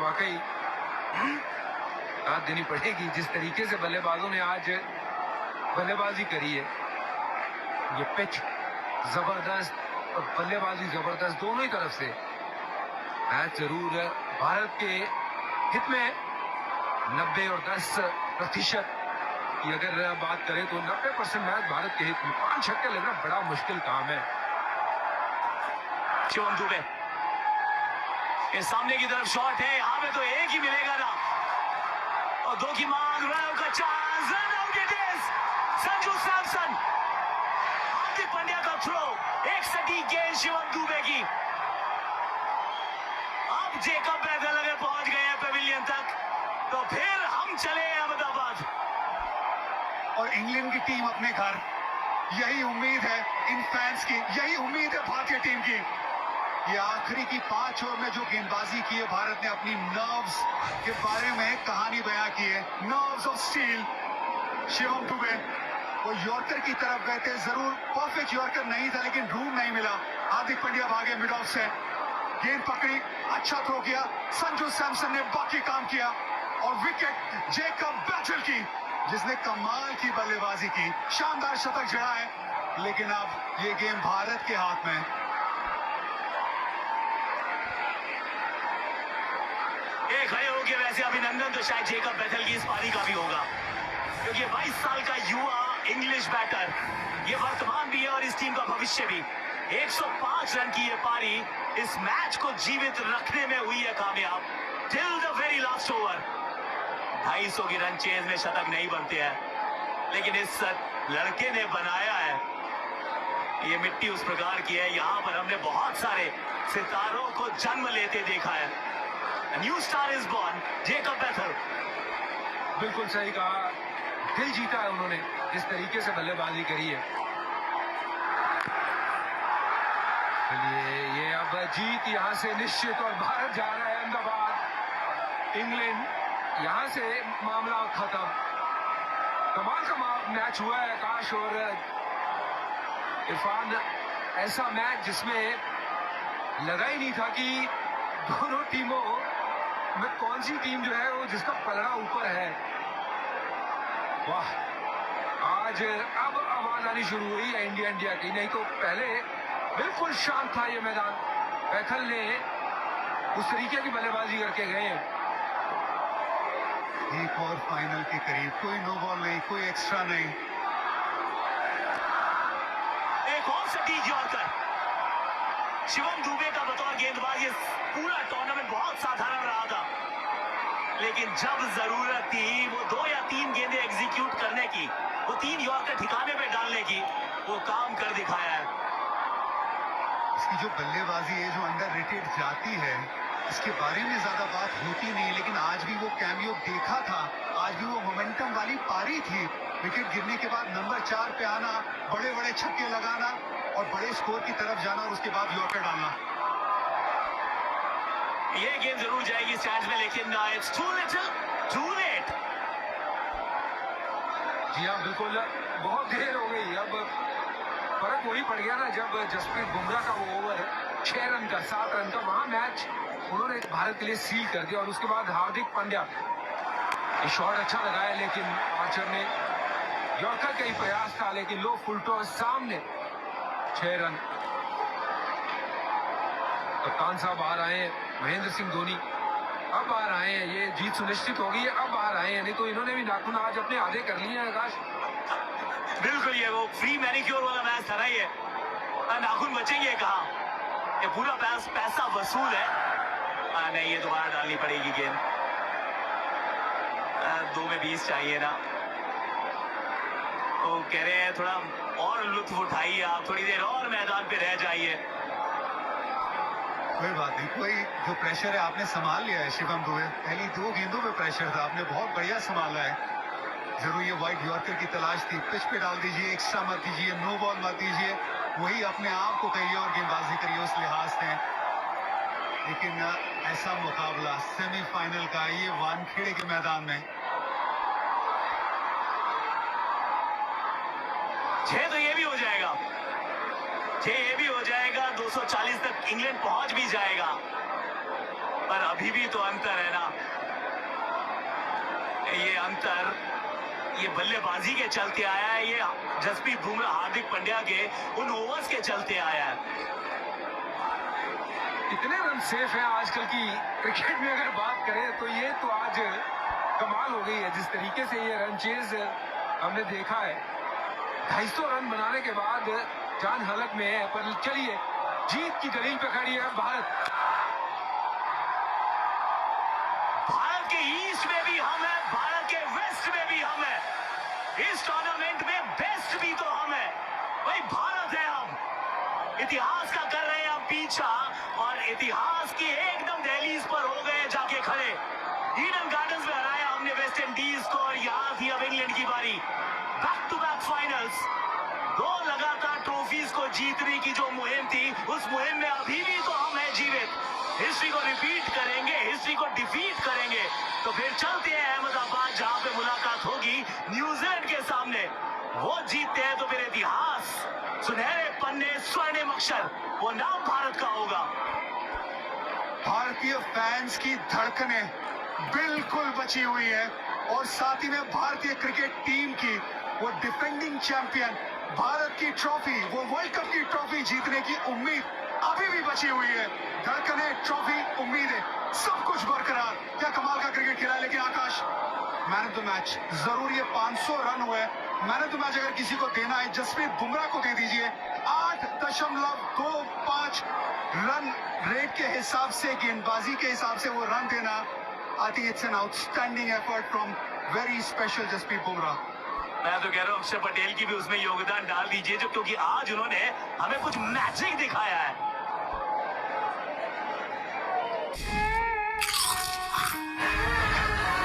वाकई दाद देनी पड़ेगी जिस तरीके से बल्लेबाजों ने आज बल्लेबाजी करी है। ये पिच जबरदस्त और बल्लेबाजी जबरदस्त, दोनों ही तरफ से। मैच जरूर भारत के हित में 90 और 10% की अगर बात करें तो 90% मैच भारत के हित में। 5 छक्के लेना बड़ा मुश्किल काम है। शिवम दुबे ये सामने की तरफ शॉट है, यहां पे तो एक ही मिलेगा ना, और 2 की मांग, रन का चांस, run out it is. Sanju Samson, Hardik Pandya का थ्रो, एक सटीक गेंद शिवम दुबे की। अब जेकब बैदल अगर पहुंच गए हैं पेविलियन तक तो फिर हम चले अहमदाबाद। और इंग्लैंड की टीम अपने घर, यही उम्मीद है इन फैंस की, यही उम्मीद है भारतीय टीम की। ये आखिरी की 5 ओवर में जो गेंदबाजी की है भारत ने, अपनी नर्व्स के बारे में कहानी बयां की है। Nerves of steel. Shivam Dubey वो यॉर्कर की तरफ गए थे, जरूर परफेक्ट यॉर्कर नहीं था लेकिन रूम नहीं मिला। हार्दिक पांड्या भागे मिड ऑफ से, गेंद पकड़ी, अच्छा थ्रो किया, संजू सैमसन ने बाकी काम किया और विकेट जेकब बैटल की, जिसने कमाल की बल्लेबाजी की, शानदार शतक जड़ा है। लेकिन अब ये गेम भारत के हाथ में। खड़े हो गए वैसे अभिनंदन तो शायद जेकब बैथल की इस पारी का भी होगा, क्योंकि 22 साल का युवा इंग्लिश बैटर, ये वर्तमान भी है और इस टीम का भविष्य भी। 105 रन की ये पारी इस मैच को जीवित रखने में हुई है कामयाब till the very last over. 250 की रन चेज में शतक नहीं बनते हैं, लेकिन इस लड़के ने बनाया है। ये मिट्टी उस प्रकार की है, यहां पर हमने बहुत सारे सितारों को जन्म लेते देखा है। New star is born, Jacob Bethel. बिल्कुल सही कहा, दिल जीता है उन्होंने जिस तरीके से बल्लेबाजी करी है। ये अब जीत यहां से निश्चित और भारत जा रहा है अहमदाबाद। इंग्लैंड यहां से मामला खत्म। कमाल का मैच हुआ है आकाश और इरफान। ऐसा मैच जिसमें लगा ही नहीं था कि दोनों टीमों में कौन सी टीम जो है वो जिसका पलड़ा ऊपर है। वाह, आज अब आवाज आनी शुरू हुई है इंडिया की, नहीं तो पहले बिल्कुल शांत था ये मैदान। बैथल ने उस तरीके की बल्लेबाजी करके गए हैं। एक और फाइनल के करीब, कोई नो बॉल नहीं, कोई एक्स्ट्रा नहीं। एक और सटीक यॉर्कर शिवम दुबे का बतौर गेंदबाज ये पूरा टूर्नामेंट बहुत साधारण रहा था, लेकिन जब जरूरत थी वो 2 या 3 गेंदें एग्जीक्यूट करने की, वो 3 यॉर्कर ठिकाने पे डालने की, वो काम कर दिखाया है। इसकी जो बल्लेबाजी है, जो अंडररेटेड जाती है, इसके बारे में ज्यादा बात होती नहीं, लेकिन आज भी वो कैमियो देखा था। आज भी वो मोमेंटम वाली पारी थी। विकेट गिरने के बाद नंबर 4 पे आना, बड़े बड़े छक्के लगाना और बड़े स्कोर की तरफ जाना और उसके बाद यॉर्कर डालना। ये गेंद जरूर जाएगी स्टैंड्स में, लेकिन it's too little too late. जी हाँ, बिल्कुल, बहुत देर हो गई। अब फर्क वही पड़ गया ना जब जसप्रीत बुमराह का वो ओवर 6 रन का, 7 रन का, वहां मैच उन्होंने भारत के लिए सील कर दिया। और उसके बाद हार्दिक पांड्या ये शॉट अच्छा लगाया, लेकिन आर्चर ने, यॉर्कर का ही प्रयास था लेकिन लो फुल टॉस सामने, 6 रन। कप्तान साहब बाहर आए, महेंद्र सिंह धोनी अब बाहर आए हैं। ये जीत सुनिश्चित हो गई है, अब बाहर आए हैं, नहीं तो इन्होंने भी नाखून आज अपने आधे कर लिए हैं आकाश। बिल्कुल, ये वो फ्री मैनिक्योर वाला मैच था ना, ये नाखून बचेंगे कहा, ये पूरा पैसा वसूल है। नहीं, ये दोबारा डालनी पड़ेगी गेंद। 2 में 20 चाहिए ना। वो कह रहे हैं थोड़ा और लुत्फ उठाइए, आप थोड़ी देर और मैदान पे रह जाइए। कोई बात नहीं, कोई जो प्रेशर है आपने संभाल लिया है शिवम दुबे। पहली 2 गेंदों पे प्रेशर था, आपने बहुत बढ़िया संभाला है। जरूर ये वाइड यॉर्कर की तलाश थी, पिच पे डाल दीजिए, एक्स्ट्रा मत दीजिए, नो बॉल मत दीजिए, वही अपने आप को करिए और गेंदबाजी करिए उस लिहाज से। लेकिन ऐसा मुकाबला सेमीफाइनल का, ये वानखेड़े के मैदान में। 6 तो ये भी हो जाएगा, 6 ये भी हो जाएगा, 240 तक इंग्लैंड पहुंच भी जाएगा, पर अभी भी तो अंतर है ना। अंतर ये बल्लेबाजी के चलते आया है, ये जसप्रीत बुमराह हार्दिक पांड्या के उन ओवर्स के चलते आया है। इतने रन सेफ हैं आजकल की क्रिकेट में, अगर बात करें तो ये तो आज कमाल हो गई है। जिस तरीके से ये रन चेज हमने देखा है, 250 रन बनाने के बाद जान हलक में है, पर चलिए जीत की दलील पे खड़ी है भारत। भारत के ईस्ट में भी हम है, भारत के वेस्ट में भी हम है, इस टूर्नामेंट में बेस्ट भी तो हम है भाई, भारत है हम। इतिहास का कर रहे हैं हम पीछा, और इतिहास की एकदम दहलीज पर हो गए जाके खड़े। ईडन गार्डन्स में हराया हमने वेस्ट इंडीज को, और यहां थी अब इंग्लैंड की बारी। बैक टू बैक फाइनल्स, 2 लगातार ट्रॉफीज को जीतने की जो मुहिम थी, उस मुहिम में अभी भी तो हम है जीवित। हिस्ट्री को रिपीट करेंगे, हिस्ट्री को डिफीट करेंगे, तो फिर चलते हैं अहमदाबाद, जहां पे मुलाकात होगी न्यूजीलैंड के सामने। वो जीतते हैं तो फिर इतिहास, सुनहरे पन्ने, स्वर्णिम अक्षर, वो नाम भारत का होगा। भारतीय फैंस की धड़कनें बिल्कुल बची हुई है, और साथ ही में भारतीय क्रिकेट टीम की वो डिफेंडिंग चैंपियन भारत की ट्रॉफी, वो वर्ल्ड कप की ट्रॉफी जीतने की उम्मीद अभी भी बची हुई है। धड़कनें, ट्रॉफी, उम्मीदें, सब कुछ बरकरार। क्या कमाल का क्रिकेट खेला है। लेकिन आकाश, मैन ऑफ द मैच जरूर, ये 500 रन हुए, मैन ऑफ द मैच अगर किसी को देना है जसप्रीत बुमराह को दे दीजिए। 8.25 रन रेट के हिसाब से, गेंदबाजी के हिसाब से वो रन देना, I think it's an outstanding effort from very special Jasprit Bumrah. मैं तो कह रहा हूं अक्षर पटेल की भी उसमें योगदान डाल दीजिए, जो क्योंकि आज उन्होंने हमें कुछ मैजिक दिखाया है।